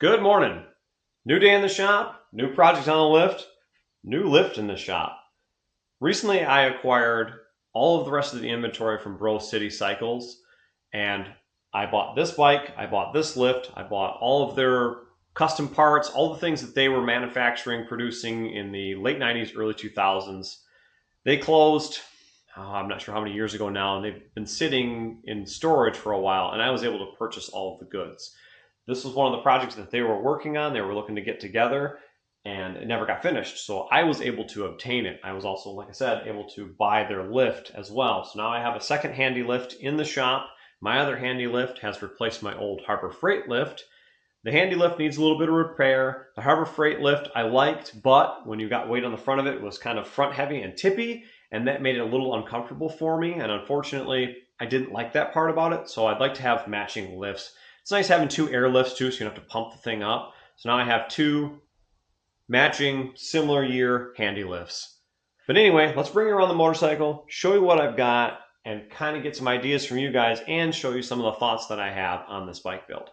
Good morning. New day in the shop, new project on the lift, new lift in the shop. Recently, I acquired all of the rest of the inventory from Bro City Cycles, and I bought this bike, I bought this lift, I bought all of their custom parts, all the things that they were manufacturing, producing in the late 90s, early 2000s. They closed, I'm not sure how many years ago now, and they've been sitting in storage for a while, and I was able to purchase all of the goods. This was one of the projects that they were working on. They were looking to get together, and it never got finished. So I was able to obtain it. I was also, like I said, able to buy their lift as well. So now I have a second handy lift in the shop. My other handy lift has replaced my old Harbor Freight lift. The handy lift needs a little bit of repair. The Harbor Freight lift I liked, but when you got weight on the front of it, it was kind of front heavy and tippy, and that made it a little uncomfortable for me. And unfortunately, I didn't like that part about it. So I'd like to have matching lifts. It's nice having two air lifts too, so you don't have to pump the thing up. So now I have two matching similar year handy lifts. But anyway, let's bring you around the motorcycle, show you what I've got, and kind of get some ideas from you guys and show you some of the thoughts that I have on this bike build.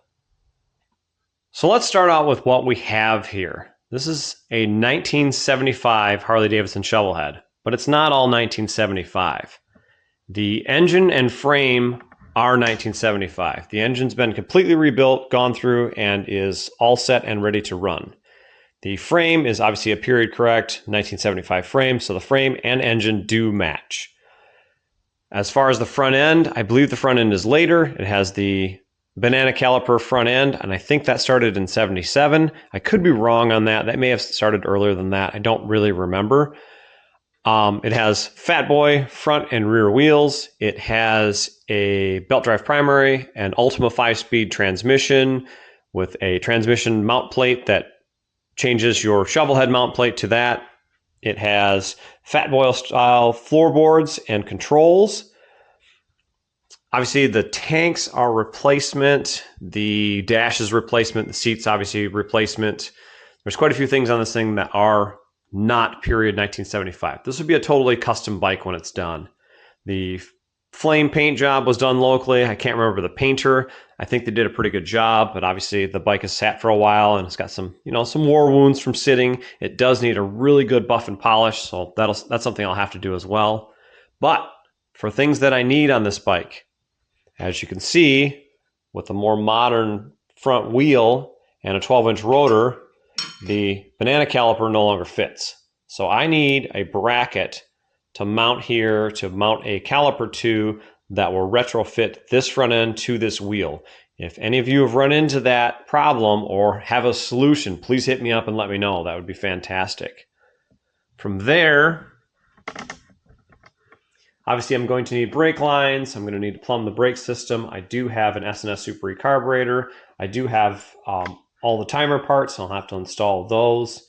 So let's start out with what we have here. This is a 1975 Harley Davidson Shovelhead, but it's not all 1975. The engine and frame are 1975. The engine's been completely rebuilt, gone through, and is all set and ready to run. The frame is obviously a period correct 1975 frame, so the frame and engine do match. As far as the front end, I believe the front end is later. It has the banana caliper front end, and I think that started in 77. I could be wrong on that. That may have started earlier than that. I don't really remember. It has Fat Boy front and rear wheels. It has a belt drive primary, an Ultima 5-speed transmission with a transmission mount plate that changes your Shovelhead mount plate to that. It has Fat Boy style floorboards and controls. Obviously, the tanks are replacement. The dash is replacement. The seats, obviously, replacement. There's quite a few things on this thing that are not period 1975. This would be a totally custom bike when it's done. The flame paint job was done locally. I can't remember the painter. I think they did a pretty good job, but obviously the bike has sat for a while and it's got some, some war wounds from sitting. It does need a really good buff and polish, so that's something I'll have to do as well. But for things that I need on this bike, as you can see, with a more modern front wheel and a 12-inch rotor, the banana caliper no longer fits. So I need a bracket to mount here, to mount a caliper to that will retrofit this front end to this wheel. If any of you have run into that problem or have a solution, please hit me up and let me know. That would be fantastic. From there, obviously I'm going to need brake lines. I'm going to need to plumb the brake system. I do have an S&S Super E carburetor. I do have all the timer parts, so I'll have to install those.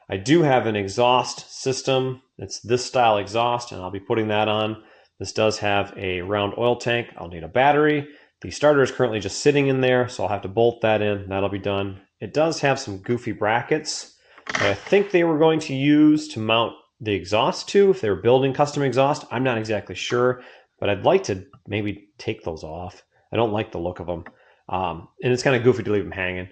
I do have an exhaust system. It's this style exhaust, and I'll be putting that on. This does have a round oil tank. I'll need a battery. The starter is currently just sitting in there, so I'll have to bolt that in. That'll be done. It does have some goofy brackets that I think they were going to use to mount the exhaust to, if they were building custom exhaust. I'm not exactly sure, but I'd like to maybe take those off. I don't like the look of them. And it's kind of goofy to leave them hanging.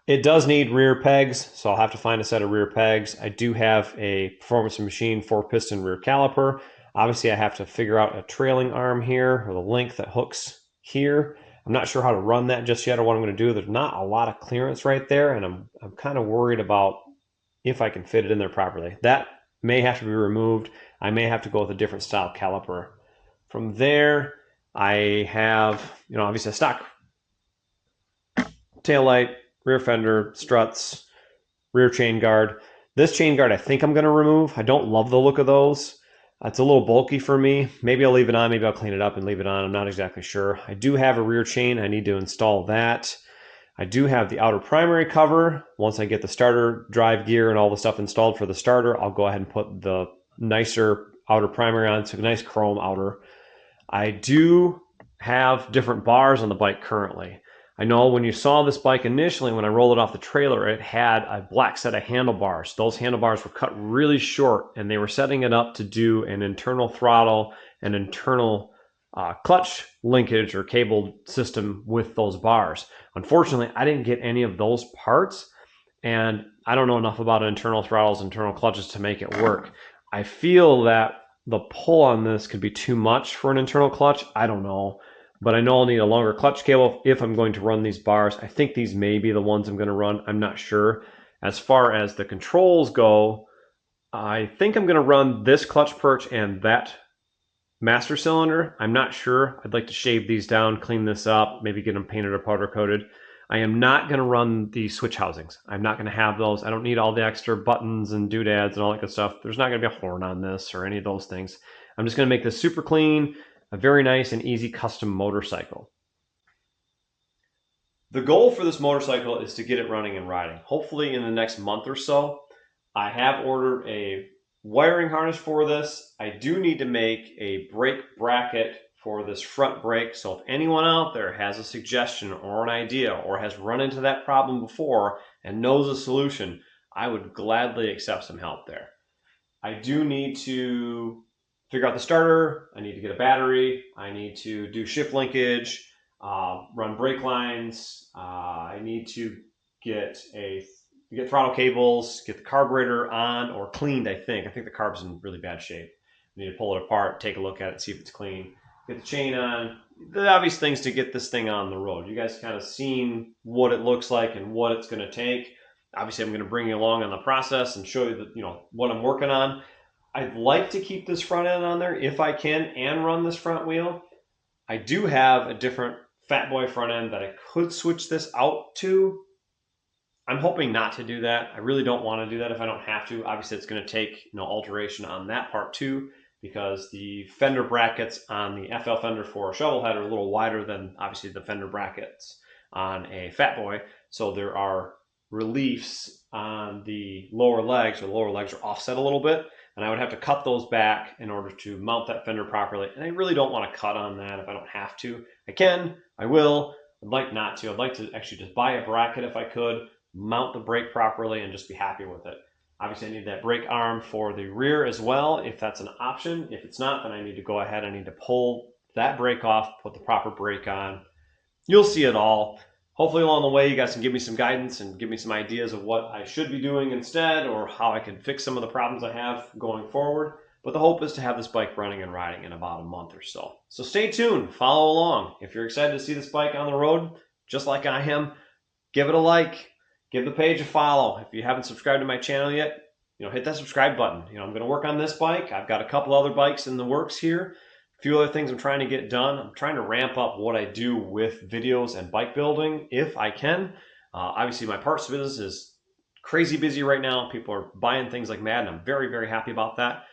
It does need rear pegs, so I'll have to find a set of rear pegs. I do have a Performance Machine 4-piston rear caliper. Obviously, I have to figure out a trailing arm here, or the link that hooks here. I'm not sure how to run that just yet or what I'm going to do. There's not a lot of clearance right there, and I'm kind of worried about if I can fit it in there properly. That may have to be removed. I may have to go with a different style caliper. From there, I have, obviously a stock taillight, rear fender, struts, rear chain guard. This chain guard I think I'm going to remove. I don't love the look of those. It's a little bulky for me. Maybe I'll leave it on. Maybe I'll clean it up and leave it on. I'm not exactly sure. I do have a rear chain. I need to install that. I do have the outer primary cover. Once I get the starter drive gear and all the stuff installed for the starter, I'll go ahead and put the nicer outer primary on. It's a nice chrome outer. I do have different bars on the bike currently. I know when you saw this bike initially, when I rolled it off the trailer, it had a black set of handlebars. Those handlebars were cut really short, and they were setting it up to do an internal throttle and internal clutch linkage or cable system with those bars. Unfortunately, I didn't get any of those parts, and I don't know enough about internal throttles, internal clutches to make it work. I feel that the pull on this could be too much for an internal clutch. I don't know, but I know I'll need a longer clutch cable if I'm going to run these bars. I think these may be the ones I'm going to run. I'm not sure. As far as the controls go, I think I'm going to run this clutch perch and that master cylinder. I'm not sure. I'd like to shave these down, clean this up, maybe get them painted or powder coated. I am not going to run the switch housings. I'm not going to have those. I don't need all the extra buttons and doodads and all that good stuff. There's not going to be a horn on this or any of those things. I'm just going to make this super clean, a very nice and easy custom motorcycle. The goal for this motorcycle is to get it running and riding. Hopefully in the next month or so. I have ordered a wiring harness for this. I do need to make a brake bracket for this front brake. So if anyone out there has a suggestion or an idea or has run into that problem before and knows a solution, I would gladly accept some help there. I do need to figure out the starter. I need to get a battery. I need to do shift linkage, run brake lines. I need to get throttle cables, get the carburetor on or cleaned, I think. I think the carb's in really bad shape. I need to pull it apart, take a look at it, see if it's clean. Get the chain on. The obvious things to get this thing on the road. You guys kind of seen what it looks like and what it's going to take. Obviously, I'm going to bring you along on the process and show you what I'm working on. I'd like to keep this front end on there if I can and run this front wheel. I do have a different Fat Boy front end that I could switch this out to. I'm hoping not to do that. I really don't want to do that if I don't have to. Obviously, it's going to take alteration on that part too, because the fender brackets on the FL fender for a Shovelhead are a little wider than obviously the fender brackets on a Fat Boy. So there are reliefs on the lower legs, or the lower legs are offset a little bit, and I would have to cut those back in order to mount that fender properly. And I really don't want to cut on that if I don't have to. I can, I will. I'd like not to. I'd like to actually just buy a bracket if I could, mount the brake properly, and just be happy with it. Obviously, I need that brake arm for the rear as well, if that's an option. If it's not, then I need to go ahead. I need to pull that brake off, put the proper brake on. You'll see it all. Hopefully along the way, you guys can give me some guidance and give me some ideas of what I should be doing instead, or how I can fix some of the problems I have going forward. But the hope is to have this bike running and riding in about a month or so. So stay tuned, follow along. If you're excited to see this bike on the road, just like I am, give it a like. Give the page a follow. If you haven't subscribed to my channel yet, hit that subscribe button. I'm going to work on this bike. I've got a couple other bikes in the works here. A few other things I'm trying to get done. I'm trying to ramp up what I do with videos and bike building if I can. Obviously, my parts business is crazy busy right now. People are buying things like mad, and I'm very, very happy about that.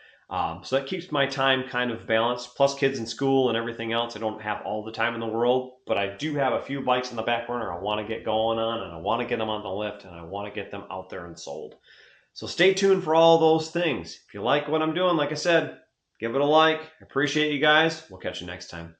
So that keeps my time kind of balanced, plus kids in school and everything else. I don't have all the time in the world, but I do have a few bikes in the back burner I want to get going on, and I want to get them on the lift, and I want to get them out there and sold. So stay tuned for all those things. If you like what I'm doing, like I said, give it a like. I appreciate you guys. We'll catch you next time.